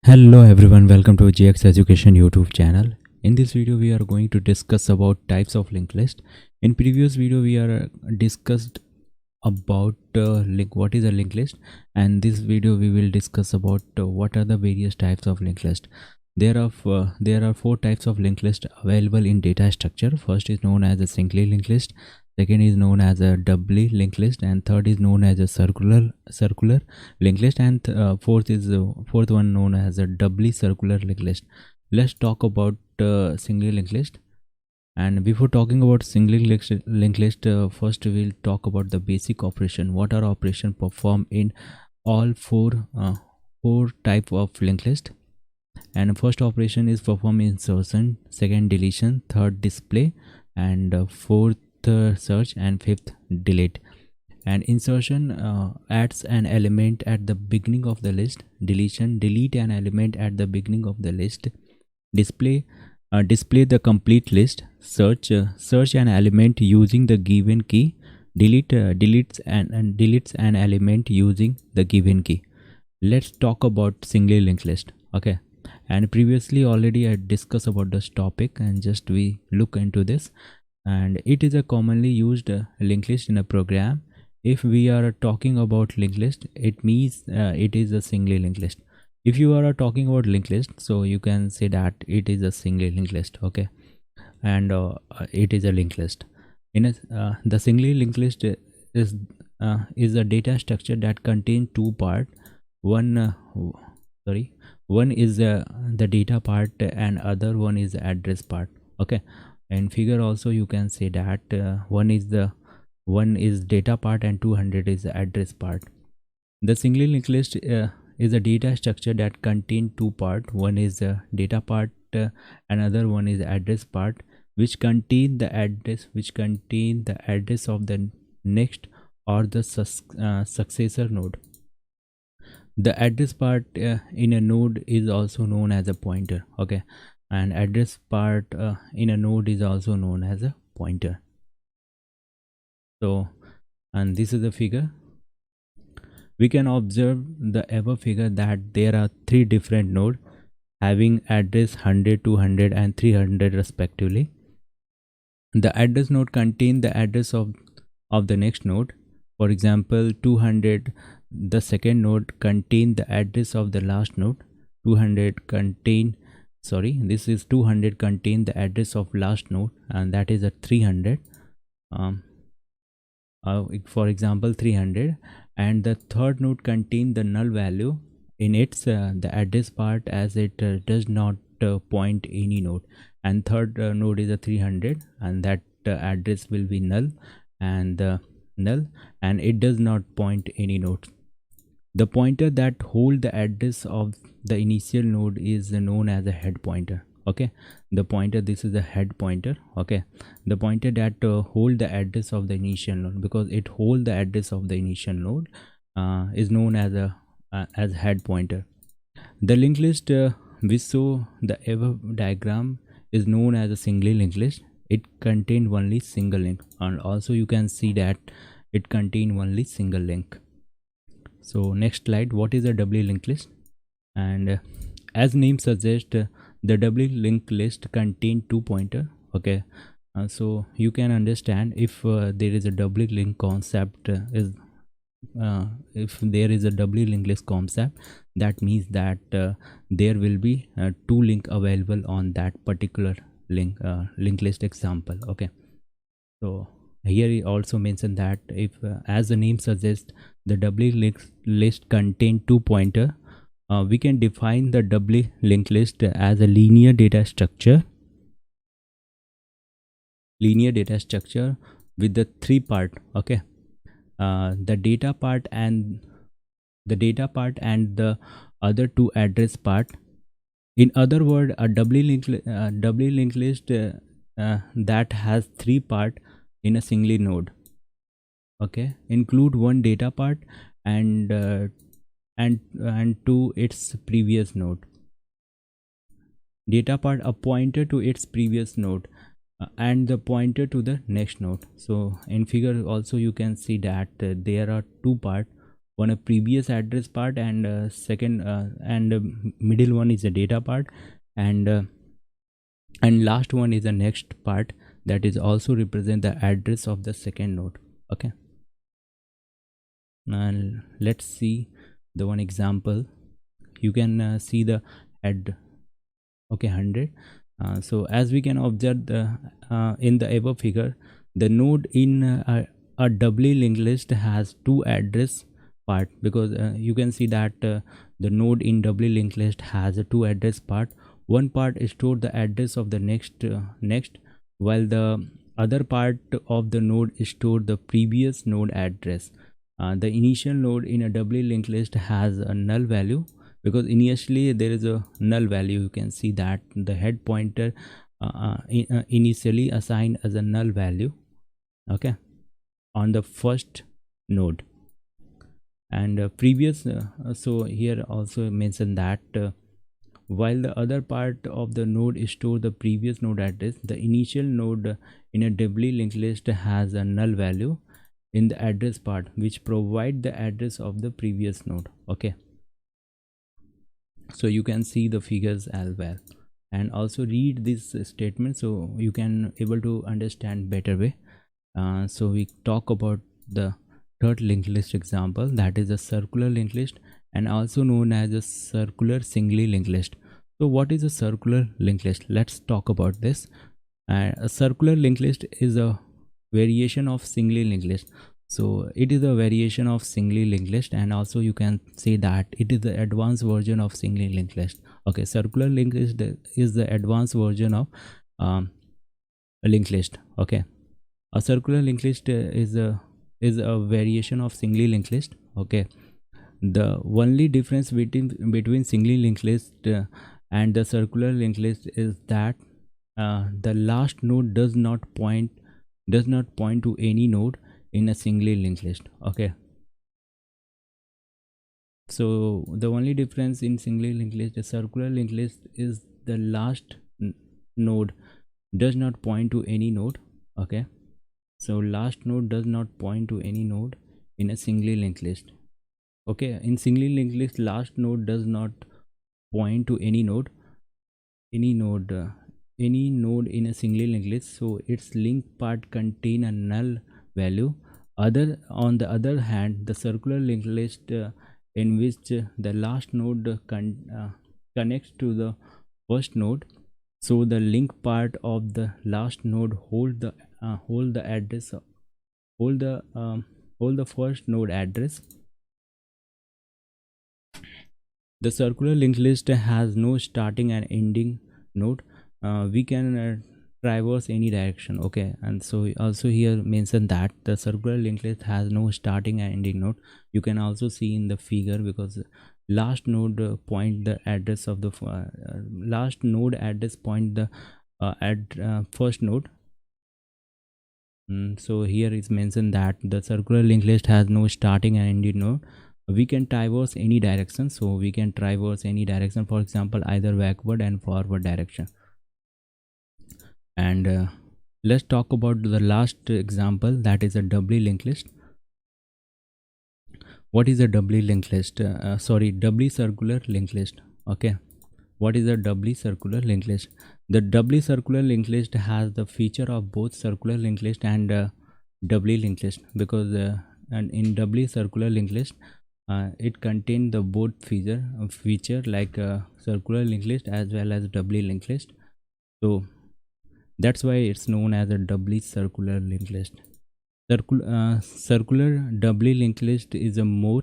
Hello everyone, welcome to GX Education YouTube channel. In this video we are going to discuss about types of linked list. In previous video we are discussed about what is a linked list, and this video we will discuss about what are the various types of linked list. There are four types of linked list available in data structure. First is known as a singly linked list, second is known as a doubly linked list, and third is known as a circular linked list, and fourth one known as a doubly circular linked list. Let's talk about singly linked list. And before talking about linked list, first we'll talk about the basic operation. What are operation performed in all four type of linked list? And first operation is perform insertion, second deletion, third display, and fourth search, and fifth delete. And insertion adds an element at the beginning of the list. Deletion delete an element at the beginning of the list. Display the complete list. Search an element using the given key. Deletes an element using the given key. Let's talk about singly linked list. Okay, and previously already I discussed about this topic, and just we look into this. And it is a commonly used linked list in a program. If we are talking about linked list, it means it is a singly linked list. If you are talking about linked list, so you can say that it is a singly linked list. Okay, and it is a linked list. The singly linked list is a data structure that contains two parts. One one is the data part, and other one is the address part. Okay, and figure also you can say that one is data part and 200 is the address part. The singly linked list is a data structure that contains two parts. One is the data part, another one is the address part, which contain the address of the next or the successor node. The address part in a node is also known as a pointer. Okay, and address part in a node is also known as a pointer. So, and this is the figure. We can observe the above figure that there are three different nodes having address 100, 200 and 300 respectively. The address node contains the address of the next node. For example, 200, the second node contains the address of the last node. 200 contain the address of last node, and that is a 300. For example, 300, and the third node contains the null value in its the address part, as it does not point any node. And third node is a 300, and that address will be null, and it does not point any node. The pointer that hold the address of the initial node is known as a head pointer. Okay, the pointer, this is the head pointer. Okay, the pointer that hold the address of the initial node, because it hold the address of the initial node, is known as a as head pointer. The linked list we saw the above diagram is known as a singly linked list. It contains only single link, and also you can see that it contains only single link. So next slide, what is a doubly linked list? And as name suggests, the doubly linked list contain two pointer. Okay, so you can understand if there is a doubly linked concept if there is a doubly linked list concept, that means that there will be two link available on that particular linked list example. Okay, so here he also mentioned that if as the name suggests, the doubly linked list contain two pointer, we can define the doubly linked list as a linear data structure with the three part. Okay, the data part and the other two address part. In other word, a doubly linked list that has three part in a single node. Okay, include one data part and to its previous node. Data part a pointer to its previous node, and the pointer to the next node. So in figure also you can see that there are two parts. one a previous address part, and second and middle one is the data part, and last one is the next part that is also represent the address of the second node. Okay, and let's see the one example. You can see the head. Okay, 100. So as we can observe in the above figure, the node in a doubly linked list has two address part, because you can see that the node in doubly linked list has a two address part. One part store the address of the next, while the other part of the node store the previous node address. The initial node in a doubly linked list has a null value, because initially there is a null value. You can see that the head pointer initially assigned as a null value, okay, on the first node. And previous so here also mention that while the other part of the node store the previous node address, the initial node in a doubly linked list has a null value in the address part, which provide the address of the previous node. Okay, so you can see the figures as well, and also read this statement so you can able to understand better way. So we talk about the third linked list example, that is a circular linked list, and also known as a circular singly linked list. So what is a circular linked list? Let's talk about this. A circular linked list is a variation of singly linked list. So it is a variation of singly linked list, and also you can say that it is the advanced version of singly linked list. Okay, circular linked list is the advanced version of a linked list. Okay, a circular linked list is a variation of singly linked list. Okay, the only difference between singly linked list and the circular linked list is that the last node does not point to any node in a singly linked list. Okay, so the only difference in singly linked list, the circular linked list, is the last node does not point to any node. Okay, so last node does not point to any node in a singly linked list. Okay, in singly linked list, last node does not point to any node in a singly linked list, so its link part contain a null value. On the other hand, the circular linked list in which the last node connects to the first node, so the link part of the last node hold the address hold the first node address. The circular linked list has no starting and ending node. We can traverse any direction. Okay, and so also here mention that the circular linked list has no starting and ending node. You can also see in the figure, because last node point the address of the last node address point the first node. So here is mentioned that the circular linked list has no starting and ending node. We can traverse any direction, so we can traverse any direction, for example either backward and forward direction. And let's talk about the last example, that is a doubly linked list. What is a doubly linked list? Doubly circular linked list. Okay, what is a doubly circular linked list? The doubly circular linked list has the feature of both circular linked list and doubly linked list, because and in doubly circular linked list it contains the both feature like circular linked list as well as doubly linked list. So that's why it's known as a doubly circular linked list. Circular doubly linked list is a more,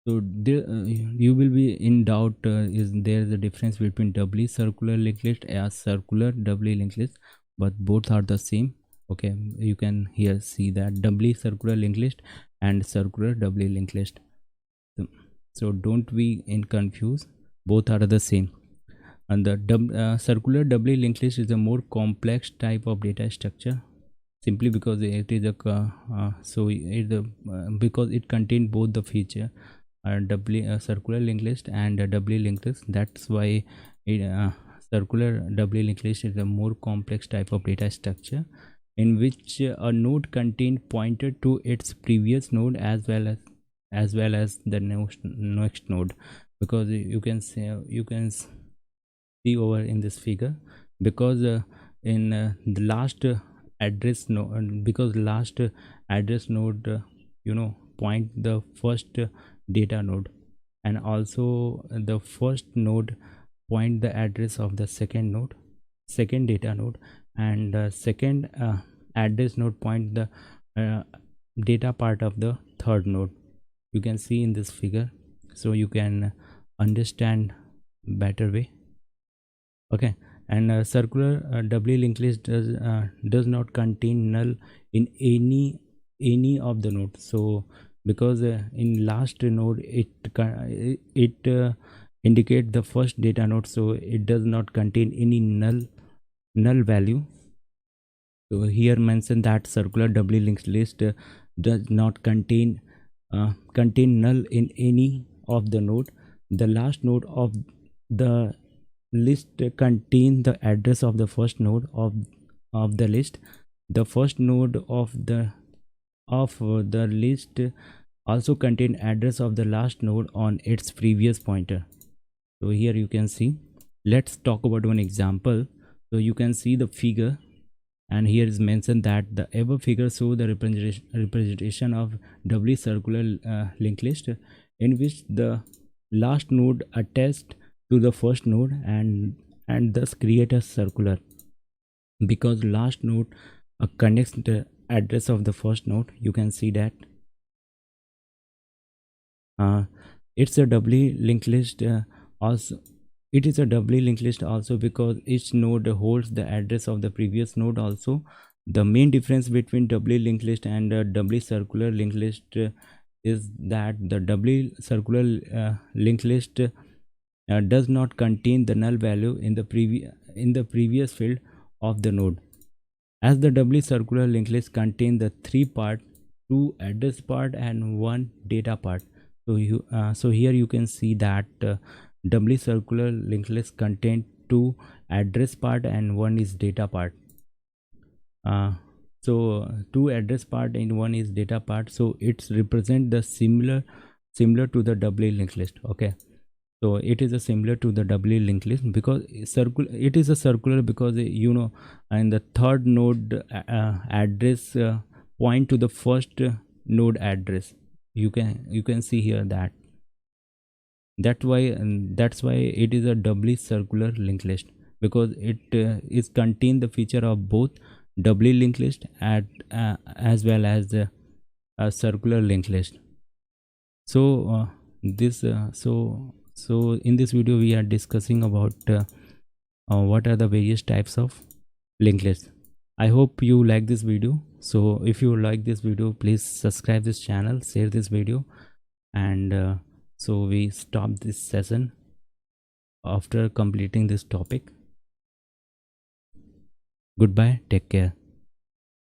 so there, you will be in doubt, is there a difference between doubly circular linked list and circular doubly linked list? But both are the same. Okay, you can here see that doubly circular linked list and circular doubly linked list. So don't be in confused, both are the same. And the circular doubly linked list is a more complex type of data structure, simply because it is a because it contains both the feature circular linked list and doubly linked list. That's why circular doubly linked list is a more complex type of data structure in which a node contains pointer to its previous node as well as well as the next node, because you can see over in this figure, because in the last address node, because last address node point the first data node, and also the first node point the address of the second data node, and second address node point the uh, data part of the third node. You can see in this figure, so you can understand better way. Okay. And circular doubly linked list does not contain null in any of the nodes. So because in last node it indicate the first data node, so it does not contain any null value. So here mentioned that circular doubly linked list does not contain null in any of the node. The last node of the list contain the address of the first node of the list. The first node of the list also contain address of the last node on its previous pointer. So here you can see, let's talk about one example. So you can see the figure, and here is mentioned that the above figure show the representation of doubly circular linked list, in which the last node attached to the first node and thus create a circular, because last node connects the address of the first node. You can see that it's a doubly linked list also. It is a doubly linked list also because each node holds the address of the previous node also. The main difference between doubly linked list and doubly circular linked list is that the doubly circular linked list does not contain the null value in the previous field of the node, as the doubly circular linked list contain the three part, two address part and one data part. So here you can see that doubly circular linked list contain two address part and one is data part. So two address part and one is data part, so it's represent the similar to the doubly linked list. Okay, so it is a similar to the doubly linked list because it is a circular, because and the third node address point to the first node address. You can see here that that's why it is a doubly circular linked list, because it is contain the feature of both doubly linked list as well as the circular linked list. So so in this video we are discussing about what are the various types of linked lists. I hope you like this video. So if you like this video, please subscribe this channel, share this video, and so we stop this session after completing this topic. Goodbye, take care.